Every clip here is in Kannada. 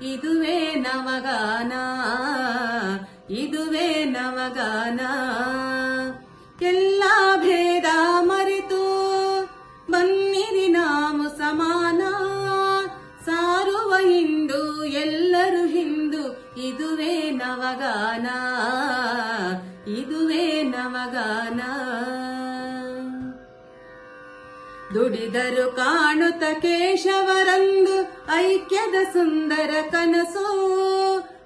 ಇದುವೇ ನವಗಾನ, ಇದುವೇ ನವಗಾನ. ಎಲ್ಲ ಭೇದ ಮರೆತು ಬನ್ನಿರಿ ನಾವು ಸಮಾನ, ಸಾರುವ ಹಿಂದೂ ಎಲ್ಲರೂ ಹಿಂದೂ, ಇದುವೇ ನವಗಾನ, ಇದುವೇ ನವಗಾನ. ದುಡಿದರು ಕಾಣುತ್ತ ಕೇಶವರಂದು ಐಕ್ಯದ ಸುಂದರ ಕನಸು,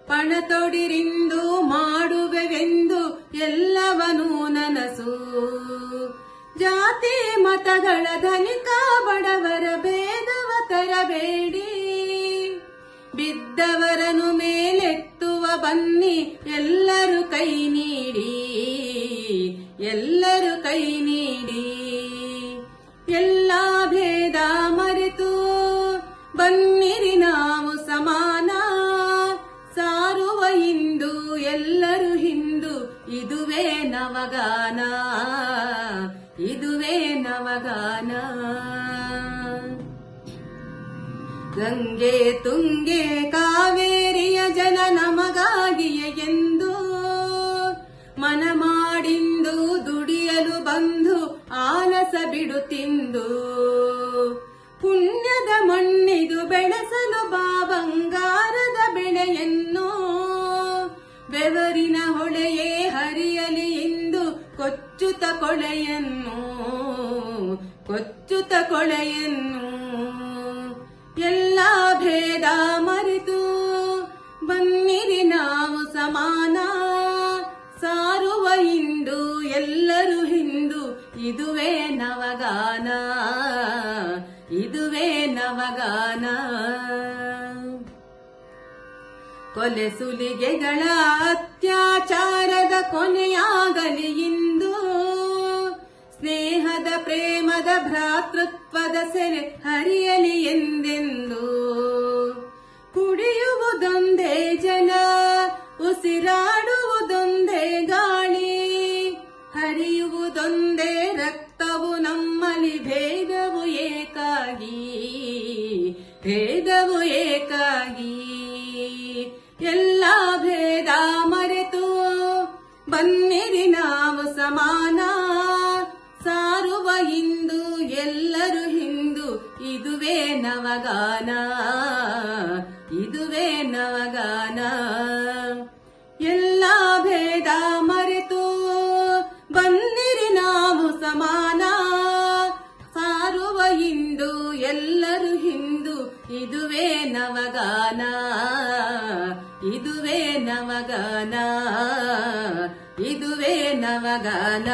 ಪಣ ತೊಡಿರಿಂದು ಮಾಡುವೆವೆಂದು ಎಲ್ಲವನೂ ನನಸು. ಜಾತಿ ಮತಗಳ ಧನಿಕ ಬಡವರ ಭೇದವ ತರಬೇಡಿ, ಬಿದ್ದವರನ್ನು ಮೇಲೆತ್ತುವ ಬನ್ನಿ ಎಲ್ಲರೂ ಕೈ ನೀಡಿ, ಎಲ್ಲರೂ ಕೈ ನೀಡಿ. ಎಲ್ಲ ಭೇದ ಮರೆತು ಬನ್ನಿರಿ ನಾವು ಸಮಾನ, ಸಾರುವ ಹಿಂದೂ ಎಲ್ಲರೂ ಹಿಂದೂ, ಇದುವೇ ನವಗಾನ, ಇದುವೇ ನವಗಾನ. ಗಂಗೆ ತುಂಗೆ ಕಾವೇರಿಯ ಜಲ ನಮಗಾಗಿಯೇ ಎಂದು ಮನ ಮಾಡಿಂದು ದುಡಿಯಲು ಬಂದು ಆಲಸ ಬಿಡುತ್ತಿಂದು. ಪುಣ್ಯದ ಮಣ್ಣಿದು ಬೆಳೆಸಲು ಬಾ ಬಂಗಾರದ ಬೆಳೆಯನ್ನು, ಬೆವರಿನ ಹೊಳೆಯೇ ಹರಿಯಲಿ ಇಂದು ಕೊಚ್ಚುತ್ತ ಕೊಳೆಯನ್ನು, ಕೊಚ್ಚುತ್ತ ಕೊಳೆಯನ್ನು. ಎಲ್ಲ ಭೇದ ಮರೆತು ಬನ್ನಿರಿ ನಾವು ಸಮಾನ, ಸಾರುವ ಹಿಂದೂ ಎಲ್ಲರೂ ಹಿಂದೂ, ಇದುವೇ ನವಗಾನ, ಇದುವೇ ನವಗಾನ. ಕೊಲೆ ಸುಲಿಗೆಗಳ ಅತ್ಯಾಚಾರದ ಕೊನೆಯಾಗಲಿ ಇಂದು, ಸ್ನೇಹದ ಪ್ರೇಮದ ಭ್ರಾತೃತ್ವದ ಸೆರೆ ಹರಿಯಲಿ ಎಂದೆಂದು. ಕುಡಿಯುವುದೊಂದೇ ಜಲ, ಉಸಿರಾಡುವುದೊಂದೇ ಗಾಳಿ, ಹರಿಯುವುದೊಂದೇ ರಕ್ತವು ನಮ್ಮಲ್ಲಿ, ಭೇದವು ಏಕಾಗಿ, ಭೇದವು ಏಕಾಗಿ. ಎಲ್ಲ ಭೇದ ಮರೆತು ಬನ್ನಿರಿ ನಾವು ಸಮಾನ, ಸಾರುವ ಹಿಂದೂ ಎಲ್ಲರೂ ಹಿಂದೂ, ಇದುವೇ ನವಗಾನ, ಇದುವೇ ನವಗಾನ. ಎಲ್ಲ ಭೇದ ಮರೆತು ಬನ್ನಿರಿ ನಾವು ಸಮಾನ, ಸಾರುವ ಹಿಂದೂ ಎಲ್ಲರೂ ಹಿಂದೂ, ಇದುವೇ ನವಗಾನ, ಇದುವೇ ನವಗಾನ, ಇದುವೇ ನವಗಾನ.